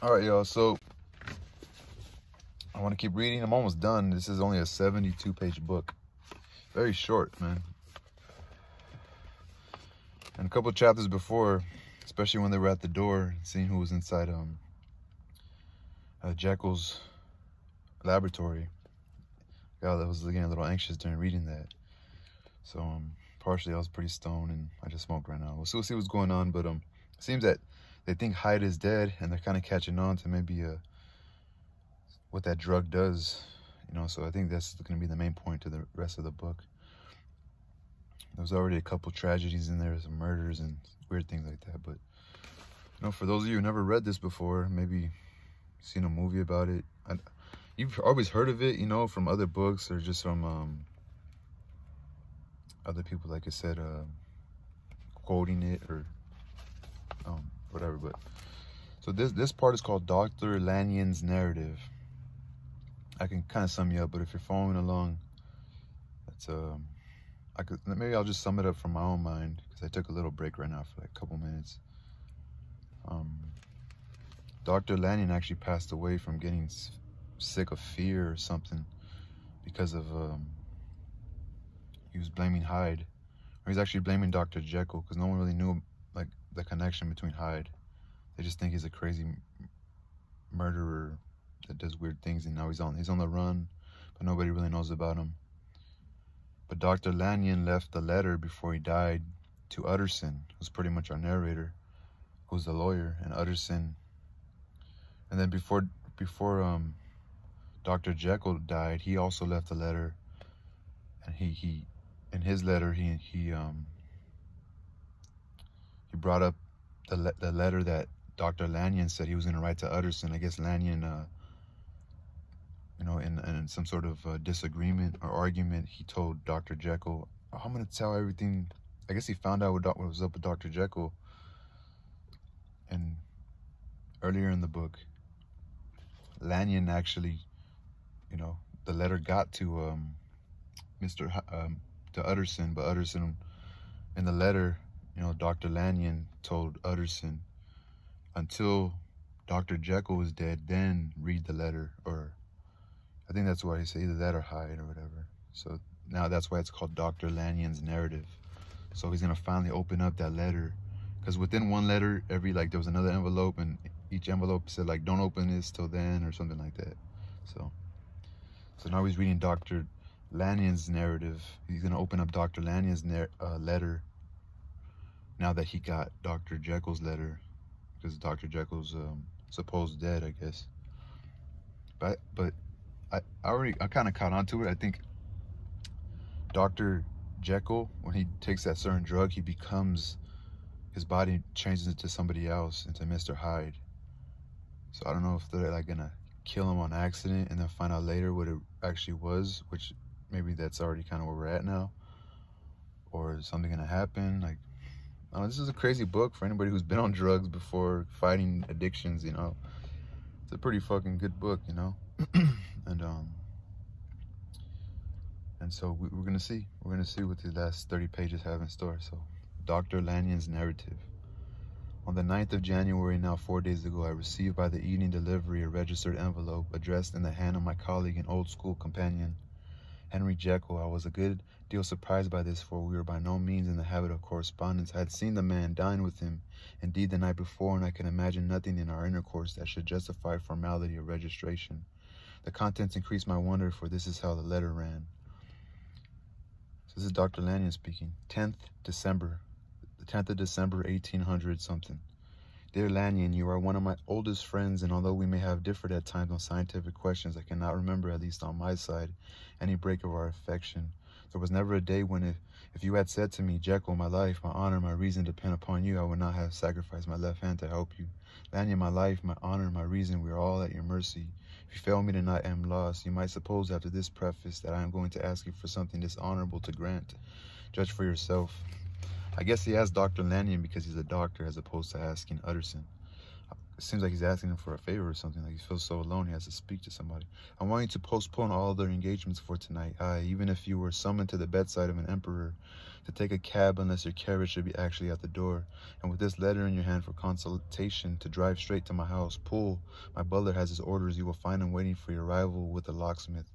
All right, y'all. So I want to keep reading. I'm almost done. This is only a 72-page book. Very short, man. And a couple of chapters before, especially when they were at the door, seeing who was inside JEKYLL's laboratory. God, I was getting a little anxious during reading that. So partially I was pretty stoned and I just smoked right now. We'll see what's going on, but it seems that they think HYDE is dead and they're kind of catching on to maybe what that drug does, you know. So I think that's going to be the main point to the rest of the book. There's already a couple tragedies in there, some murders and weird things like that. But you know, for those of you who never read this before, maybe seen a movie about it, you've always heard of it, you know, from other books or just from other people, like I said, quoting it or whatever. But so this part is called Dr. Lanyon's narrative. I can kind of sum you up, but if you're following along, that's maybe I'll just sum it up from my own mind, because I took a little break right now for like a couple minutes. Dr. Lanyon actually passed away from getting sick of fear or something, because of he was blaming HYDE, or he's actually blaming Dr. Jekyll, because no one really knew like the connection between HYDE. They just think he's a crazy murderer that does weird things, and now he's on the run, but nobody really knows about him. But Dr. Lanyon left a letter before he died to Utterson, who's pretty much our narrator, who's the lawyer, and Utterson. And then before Dr. Jekyll died, he also left a letter, and he in his letter he brought up the letter that Dr. Lanyon said he was going to write to Utterson. I guess Lanyon, you know, in some sort of disagreement or argument, he told Dr. Jekyll, oh, I'm going to tell everything. I guess he found out what was up with Dr. Jekyll. And earlier in the book, Lanyon actually, you know, the letter got to to Utterson, but Utterson, in the letter, you know, Dr. Lanyon told Utterson, until Dr. Jekyll was dead, then read the letter. Or I think that's why he said either that or HYDE or whatever. So now that's why it's called Dr. Lanyon's narrative. So he's gonna finally open up that letter, because within one letter, there was another envelope, and each envelope said like, don't open this till then, or something like that. So now he's reading Dr. Lanyon's narrative. He's gonna open up Dr. Lanyon's letter now that he got Dr. Jekyll's letter, because Dr. Jekyll's supposed dead, I guess. But I kind of caught on to it. I think Dr. Jekyll, when he takes that certain drug, his body changes into somebody else, into Mr. HYDE. So I don't know if they're like gonna kill him on accident and then find out later what it actually was, which maybe that's already kind of where we're at now, or is something gonna happen. Like, I don't know, this is a crazy book for anybody who's been on drugs before, fighting addictions, you know. It's a pretty fucking good book, you know. And so we're gonna see what the last 30 pages have in store. So Dr. Lanyon's narrative. On the 9th of January, now 4 days ago, I received by the evening delivery a registered envelope addressed in the hand of my colleague and old school companion, Henry Jekyll. I was a good deal surprised by this, for we were by no means in the habit of correspondence. I had seen the man, dined with him, indeed, the night before, and I can imagine nothing in our intercourse that should justify formality of registration. The contents increased my wonder, for this is how the letter ran. So this is Dr. Lanyon speaking. 10th December, the 10th of December, 1800 something. Dear Lanyon, you are one of my oldest friends, and although we may have differed at times on scientific questions, I cannot remember, at least on my side, any break of our affection. There was never a day when if you had said to me, Jekyll, my life, my honor, my reason depend upon you, I would not have sacrificed my left hand to help you. Lanyon, my life, my honor, my reason, we are all at your mercy. If you fail me tonight, I am lost. You might suppose after this preface that I am going to ask you for something dishonorable to grant. Judge for yourself. I guess he asked Dr. Lanyon because he's a doctor, as opposed to asking Utterson. it seems like he's asking him for a favor or something. Like he feels so alone, he has to speak to somebody. I want you to postpone all other engagements for tonight. Even if you were summoned to the bedside of an emperor, to take a cab unless your carriage should be actually at the door. And with this letter in your hand for consultation, to drive straight to my house. Pull. My butler has his orders. You will find him waiting for your arrival with the locksmith.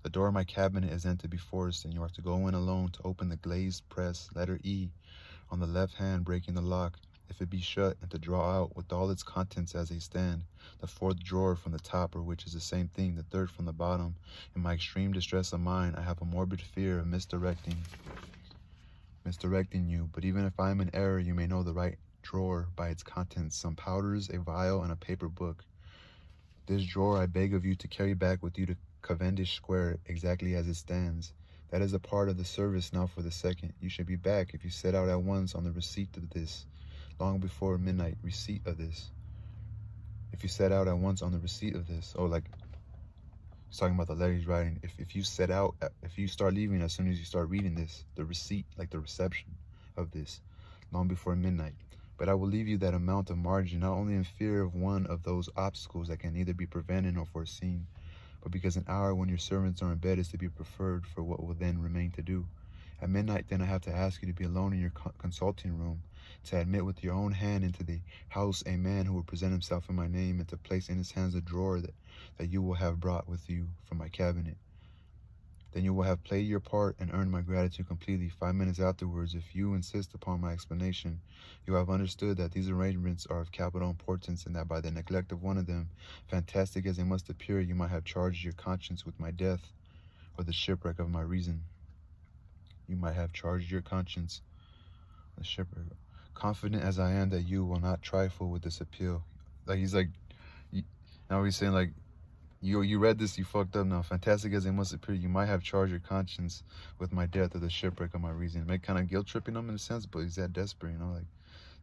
The door of my cabinet is then to be forced, and you are to go in alone to open the glazed press, letter E, on the left hand, breaking the lock, if it be shut, and to draw out, with all its contents as they stand, the fourth drawer from the top, or which is the same thing, the third from the bottom. In my extreme distress of mind, I have a morbid fear of misdirecting you, but even if I am in error, you may know the right drawer by its contents, some powders, a vial, and a paper book. This drawer I beg of you to carry back with you to Cavendish Square, exactly as it stands. That is a part of the service. Now for the second. You should be back if you set out at once on the receipt of this, long before midnight. Receipt of this. If you set out at once on the receipt of this. Oh, like, he's talking about the letter he's writing. If you set out, if you start leaving as soon as you start reading this, the receipt, like the reception of this, long before midnight. But I will leave you that amount of margin, not only in fear of one of those obstacles that can neither be prevented nor foreseen, but because an hour when your servants are in bed is to be preferred for what will then remain to do. At midnight, then, I have to ask you to be alone in your consulting room, to admit with your own hand into the house a man who will present himself in my name, and to place in his hands a drawer that you will have brought with you from my cabinet. Then you will have played your part and earned my gratitude completely. 5 minutes afterwards, if you insist upon my explanation, you have understood that these arrangements are of capital importance, and that by the neglect of one of them, fantastic as they must appear, you might have charged your conscience with my death or the shipwreck of my reason. You might have charged your conscience with the shipwreck. Confident as I am that you will not trifle with this appeal. Like, he's like, now he's saying, like, you read this, you fucked up now. Fantastic as they must appear, you might have charged your conscience with my death or the shipwreck of my reason. It may kind of guilt tripping him in a sense, but he's that desperate, you know, like,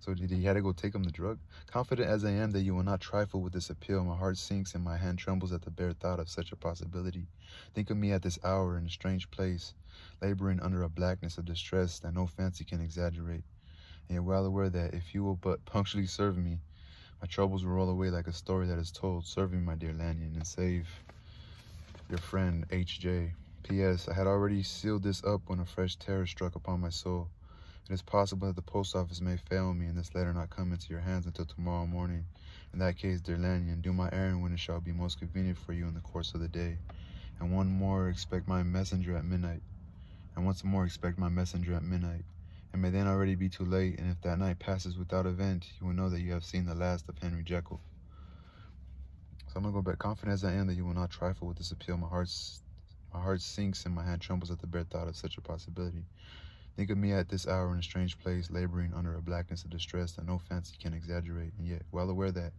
so did he had to go take him the drug? Confident as I am that you will not trifle with this appeal, my heart sinks and my hand trembles at the bare thought of such a possibility. Think of me at this hour in a strange place, laboring under a blackness of distress that no fancy can exaggerate. And you're well aware that if you will but punctually serve me, my troubles will roll away like a story that is told. Serve me, my dear Lanyon, and save your friend, H.J. P.S. I had already sealed this up when a fresh terror struck upon my soul. It is possible that the post office may fail me and this letter not come into your hands until tomorrow morning. In that case, dear Lanyon, do my errand when it shall be most convenient for you in the course of the day. And once more, expect my messenger at midnight. It may then already be too late, and if that night passes without event, you will know that you have seen the last of Henry JEKYLL. So I'm going to go back. Confident as I am that you will not trifle with this appeal, my heart sinks and my hand trembles at the bare thought of such a possibility. Think of me at this hour in a strange place, laboring under a blackness of distress that no fancy can exaggerate, and yet well aware that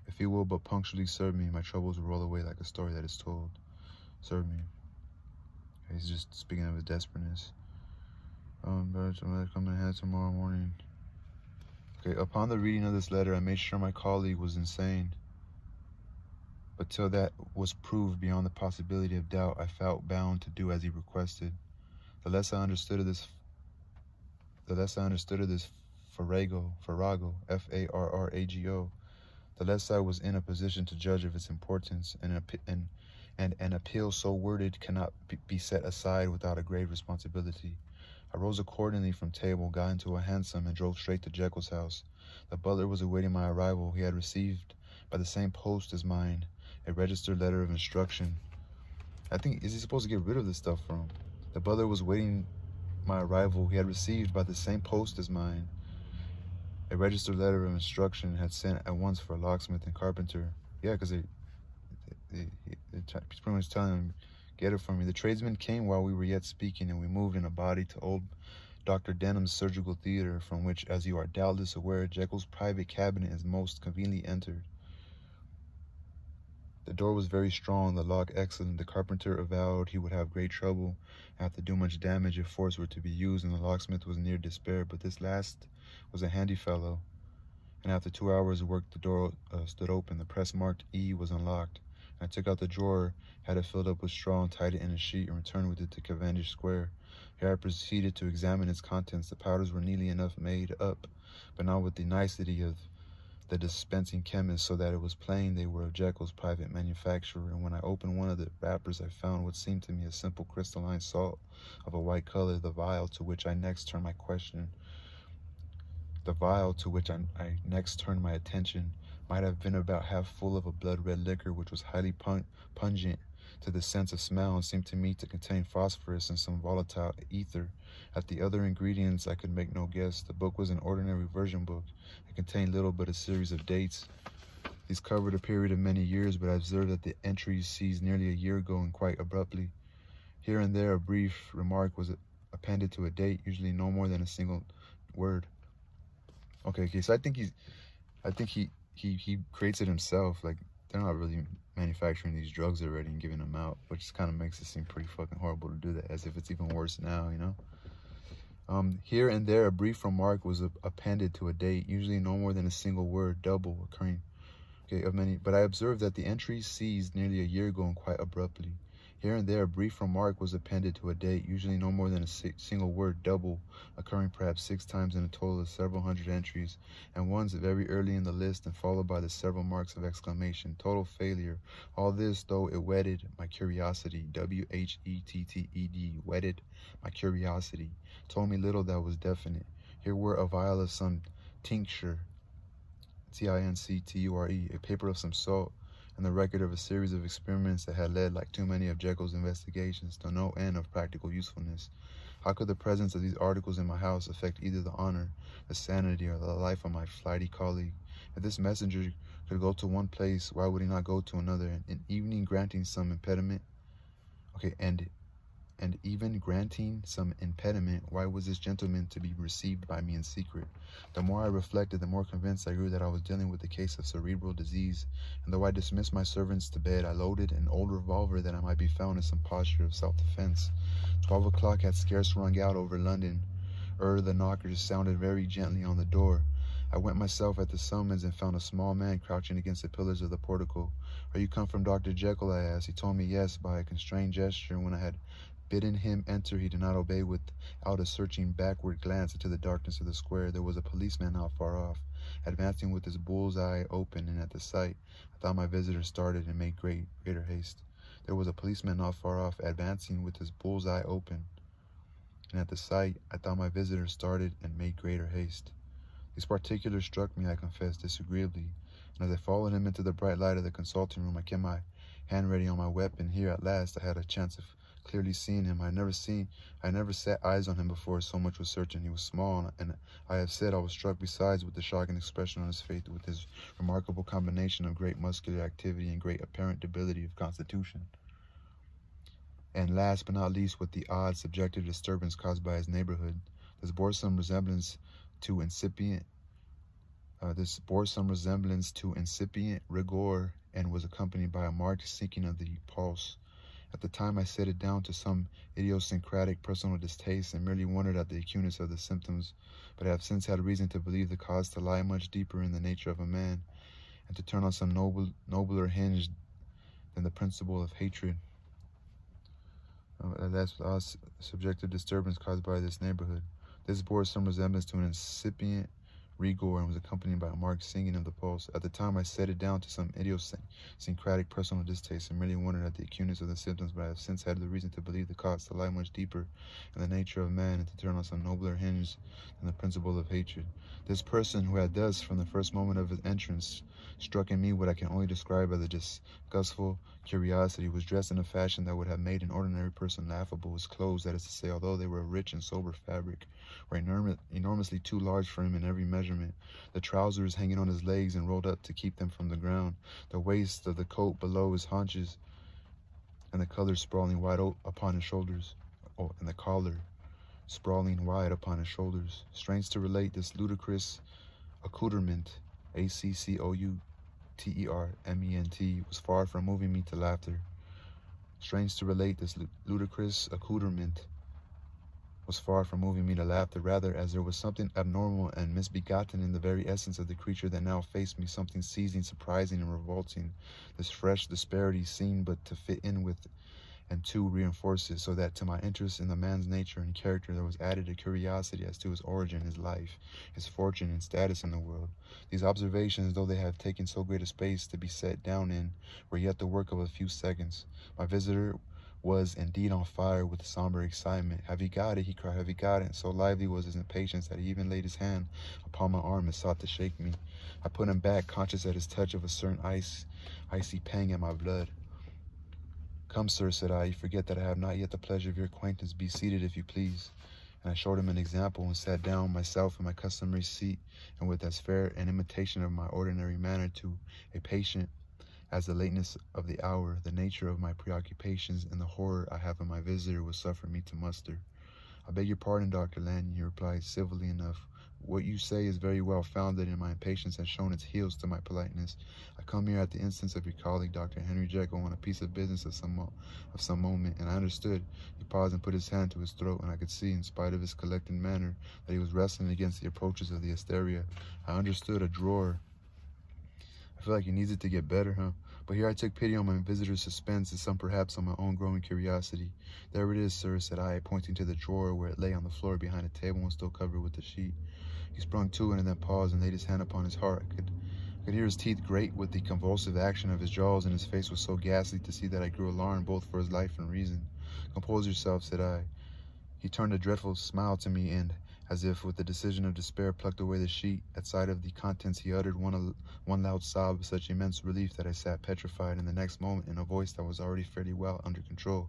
if you will but punctually serve me, my troubles will roll away like a story that is told. Serve me. He's just speaking of his desperateness. But I'm coming ahead tomorrow morning. Okay, upon the reading of this letter, I made sure my colleague was insane. But till that was proved beyond the possibility of doubt, I felt bound to do as he requested. The less I understood of this farrago, F-A-R-R-A-G-O, the less I was in a position to judge of its importance, and an appeal so worded cannot be set aside without a grave responsibility. I rose accordingly from table, got into a hansom, and drove straight to Jekyll's house. The butler was awaiting my arrival. He had received, by the same post as mine, a registered letter of instruction. I think, is he supposed to get rid of this stuff from? The butler was waiting my arrival. He had received, by the same post as mine, a registered letter of instruction, had sent at once for a locksmith and carpenter. Yeah, because he's pretty much telling him, get it for me. The tradesmen came while we were yet speaking, and we moved in a body to old Dr. Denham's surgical theater, from which, as you are doubtless aware, Jekyll's private cabinet is most conveniently entered. The door was very strong, the lock excellent. The carpenter avowed he would have great trouble and have to do much damage if force were to be used, and the locksmith was near despair, but this last was a handy fellow, and after 2 hours' work the door stood open. The press marked E was unlocked. I took out the drawer, had it filled up with straw, and tied it in a sheet, and returned with it to Cavendish Square. Here I proceeded to examine its contents. The powders were neatly enough made up, but not with the nicety of the dispensing chemist, so that it was plain they were of JEKYLL's private manufacturer. And when I opened one of the wrappers, I found what seemed to me a simple crystalline salt of a white color. The vial to which I next turned my attention might have been about half full of a blood-red liquor, which was highly pungent to the sense of smell, and seemed to me to contain phosphorus and some volatile ether. At the other ingredients I could make no guess. The book was an ordinary version book. It contained little but a series of dates. These covered a period of many years, but I observed that the entries seized nearly a year ago and quite abruptly. Here and there a brief remark was appended to a date, usually no more than a single word. Okay, so I think he creates it himself. Like, they're not really manufacturing these drugs already and giving them out, which kind of makes it seem pretty fucking horrible to do that, as if it's even worse now, you know? Here and there a brief remark was appended to a date, usually no more than a single word, double occurring, of many, but I observed that the entries ceased nearly a year ago and quite abruptly. Here and there a brief remark was appended to a date, usually no more than a single word, double, occurring perhaps 6 times in a total of several hundred entries, and ones very early in the list and followed by the several marks of exclamation. Total failure. All this, though it whetted my curiosity, W-H-E-T-T-E-D, whetted my curiosity, told me little that was definite. Here were a vial of some tincture, T-I-N-C-T-U-R-E, a paper of some salt, and the record of a series of experiments that had led, like too many of JEKYLL's investigations, to no end of practical usefulness. How could the presence of these articles in my house affect either the honor, the sanity, or the life of my flighty colleague? If this messenger could go to one place, why would he not go to another? And even granting some impediment, and even granting some impediment, why was this gentleman to be received by me in secret? The more I reflected, the more convinced I grew that I was dealing with a case of cerebral disease, and though I dismissed my servants to bed, I loaded an old revolver that I might be found in some posture of self-defense. 12 o'clock had scarce rung out over London, ere the knockers sounded very gently on the door. I went myself at the summons and found a small man crouching against the pillars of the portico. "Are you come from Dr. Jekyll?" I asked. He told me yes by a constrained gesture, and when I had bidden him enter, he did not obey. Without a searching backward glance into the darkness of the square, there was a policeman not far off, advancing with his bull's eye open, and at the sight, I thought my visitor started and made greater haste. There was a policeman not far off, advancing with his bull's eye open, and at the sight, I thought my visitor started and made greater haste. These particulars struck me, I confess, disagreeably, and as I followed him into the bright light of the consulting room, I kept my hand ready on my weapon. Here, at last, I had a chance of clearly seeing him. I had never set eyes on him before, so much was certain. He was small, and I have said I was struck besides with the shocking expression on his face, with his remarkable combination of great muscular activity and great apparent debility of constitution. And last but not least, with the odd subjective disturbance caused by his neighborhood. This bore some resemblance to incipient rigor, and was accompanied by a marked sinking of the pulse. At the time, I set it down to some idiosyncratic personal distaste and merely wondered at the acuteness of the symptoms, but I have since had reason to believe the cause to lie much deeper in the nature of a man, and to turn on some nobler hinge than the principle of hatred. That's subjective disturbance caused by this neighborhood. This bore some resemblance to an incipient rigor and was accompanied by a marked sinking of the pulse. At the time, I set it down to some idiosyncratic personal distaste and merely wondered at the acuteness of the symptoms, but I have since had the reason to believe the cause to lie much deeper in the nature of man and to turn on some nobler hinge than the principle of hatred. This person, who had thus, from the first moment of his entrance, struck in me what I can only describe as a disgustful curiosity, was dressed in a fashion that would have made an ordinary person laughable. His clothes, that is to say, although they were of rich and sober fabric, were enormously too large for him in every measurement. The trousers hanging on his legs and rolled up to keep them from the ground, the waist of the coat below his haunches, and the collar sprawling wide upon his shoulders, and the collar sprawling wide upon his shoulders. Strange to relate, this ludicrous accoutrement, accouterment, was far from moving me to laughter. Strange to relate, this ludicrous accoutrement was far from moving me to laughter, rather, as there was something abnormal and misbegotten in the very essence of the creature that now faced me, something seizing, surprising, and revolting. This fresh disparity seemed but to fit in with and 2, reinforce it, so that to my interest in the man's nature and character there was added a curiosity as to his origin, his life, his fortune, and status in the world. These observations, though they have taken so great a space to be set down in, were yet the work of a few seconds. My visitor was indeed on fire with somber excitement. "Have you got it?" he cried. "Have you got it?" And so lively was his impatience that he even laid his hand upon my arm and sought to shake me. I put him back, conscious at his touch of a certain icy pang at my blood. "Come, sir," said I, "you forget that I have not yet the pleasure of your acquaintance. Be seated, if you please." And I showed him an example and sat down myself in my customary seat, and with as fair an imitation of my ordinary manner to a patient as the lateness of the hour, the nature of my preoccupations, and the horror I have of my visitor would suffer me to muster. "I beg your pardon, Dr. Lanyon," he replied civilly enough. "What you say is very well founded, and my impatience has shown its heels to my politeness. I come here at the instance of your colleague, Dr. Henry Jekyll, on a piece of business of some moment," and I understood. He paused and put his hand to his throat, and I could see, in spite of his collected manner, that he was wrestling against the approaches of the hysteria. I understood. A drawer. I feel like he needs it to get better, huh? But here I took pity on my visitor's suspense, and some perhaps on my own growing curiosity. "There it is, sir," said I, pointing to the drawer where it lay on the floor behind a table and still covered with a sheet. He sprung to it and then paused and laid his hand upon his heart. I could hear his teeth grate with the convulsive action of his jaws, and his face was so ghastly to see that I grew alarmed both for his life and reason. "Compose yourself," said I. He turned a dreadful smile to me, and, as if with the decision of despair, plucked away the sheet. At sight of the contents he uttered one loud sob of such immense relief that I sat petrified, and the next moment, in a voice that was already fairly well under control,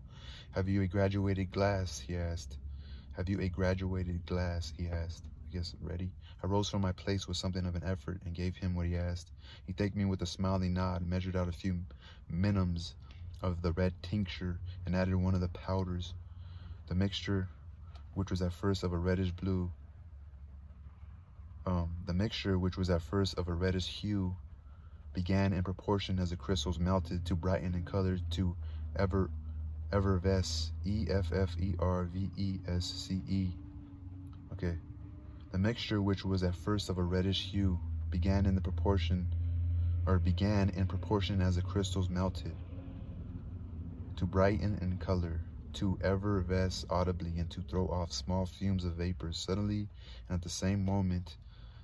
"Have you a graduated glass?" he asked. "Have you a graduated glass?" he asked. "I guess ready." I rose from my place with something of an effort and gave him what he asked. He thanked me with a smiling nod, measured out a few minims of the red tincture, and added one of the powders. The mixture, which was at first of a reddish hue, began in proportion as the crystals melted to brighten in color to effervesce, EFFERVESCE. Okay. The mixture, which was at first of a reddish hue, began in proportion as the crystals melted, to brighten in color, to effervesce audibly, and to throw off small fumes of vapors. Suddenly, and at the same moment,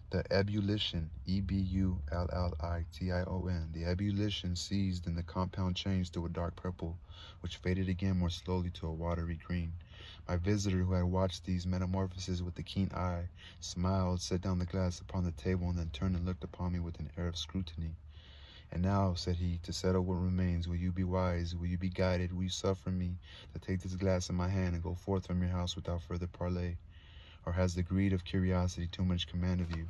the ebullition, EBULLITION, the ebullition ceased, and the compound changed to a dark purple, which faded again more slowly to a watery green. My visitor, who had watched these metamorphoses with a keen eye, smiled, set down the glass upon the table, and then turned and looked upon me with an air of scrutiny. "And now," said he, "to settle what remains, will you be wise? Will you be guided? Will you suffer me to take this glass in my hand and go forth from your house without further parley? Or has the greed of curiosity too much command of you?"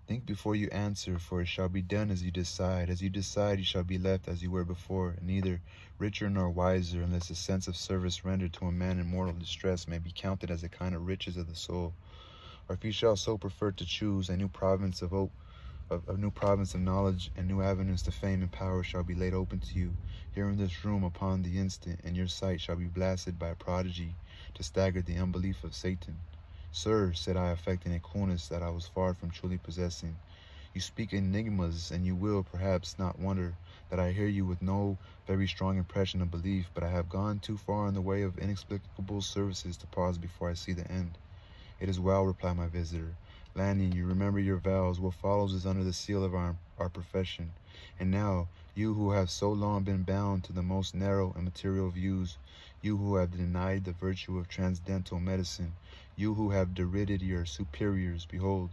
"Think before you answer, for it shall be done as you decide. As you decide, you shall be left as you were before, neither richer nor wiser, unless the sense of service rendered to a man in mortal distress may be counted as a kind of riches of the soul. Or if you shall so prefer to choose, a new province of knowledge and new avenues to fame and power shall be laid open to you, here in this room upon the instant, and your sight shall be blasted by a prodigy to stagger the unbelief of Satan." "Sir," said I, affecting a coolness that I was far from truly possessing, "you speak enigmas, and you will, perhaps, not wonder that I hear you with no very strong impression of belief, but I have gone too far in the way of inexplicable services to pause before I see the end." "It is well," replied my visitor. "Lanyon, you remember your vows. What follows is under the seal of our profession. And now, you who have so long been bound to the most narrow and material views, you who have denied the virtue of transcendental medicine, you who have derided your superiors, behold."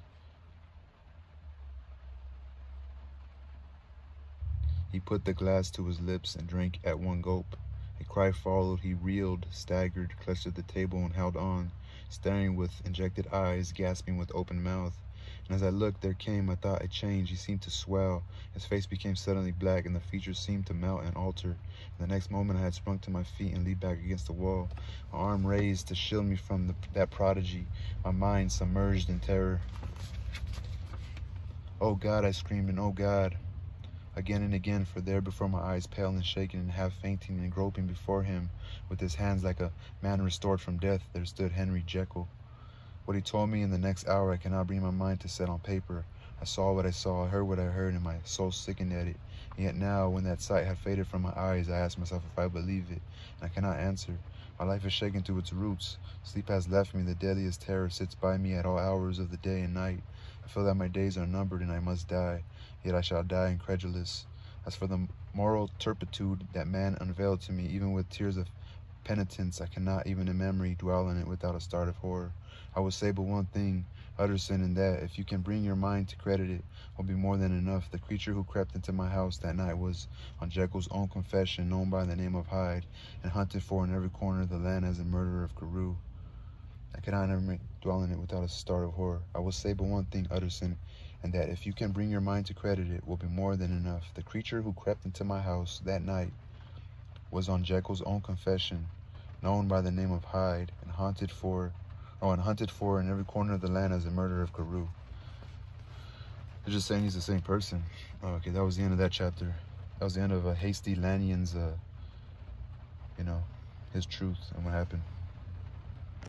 He put the glass to his lips and drank at one gulp. A cry followed. He reeled, staggered, clutched at the table, and held on, staring with injected eyes, gasping with open mouth. And as I looked, there came, I thought, a change. He seemed to swell. His face became suddenly black, and the features seemed to melt and alter. And the next moment I had sprung to my feet and leaned back against the wall, my arm raised to shield me from that prodigy, my mind submerged in terror. "Oh God!" I screamed, and "Oh God!" again and again, for there before my eyes, pale and shaken and half fainting and groping before him with his hands like a man restored from death, there stood Henry Jekyll. What he told me in the next hour I cannot bring my mind to set on paper. I saw what I saw, I heard what I heard, and my soul sickened at it. And yet now, when that sight had faded from my eyes, I ask myself if I believe it, and I cannot answer. My life is shaken to its roots. Sleep has left me. The deadliest terror sits by me at all hours of the day and night. I feel that my days are numbered and I must die, yet I shall die incredulous. As for the moral turpitude that man unveiled to me, even with tears of penitence, I cannot even in memory dwell on it without a start of horror. I will say but one thing, Utterson, and that, if you can bring your mind to credit it, will be more than enough. The creature who crept into my house that night was, on Jekyll's own confession, known by the name of Hyde, and hunted for in every corner of the land as the murderer of Carew. I cannot ever dwell in it without a start of horror. I will say but one thing, Utterson, and that, if you can bring your mind to credit it, will be more than enough. The creature who crept into my house that night was, on Jekyll's own confession, known by the name of Hyde, and hunted for in every corner of the land as the murderer of Carew. They're just saying he's the same person. Okay, that was the end of that chapter. That was the end of Hasty Lanyon's, his truth and what happened.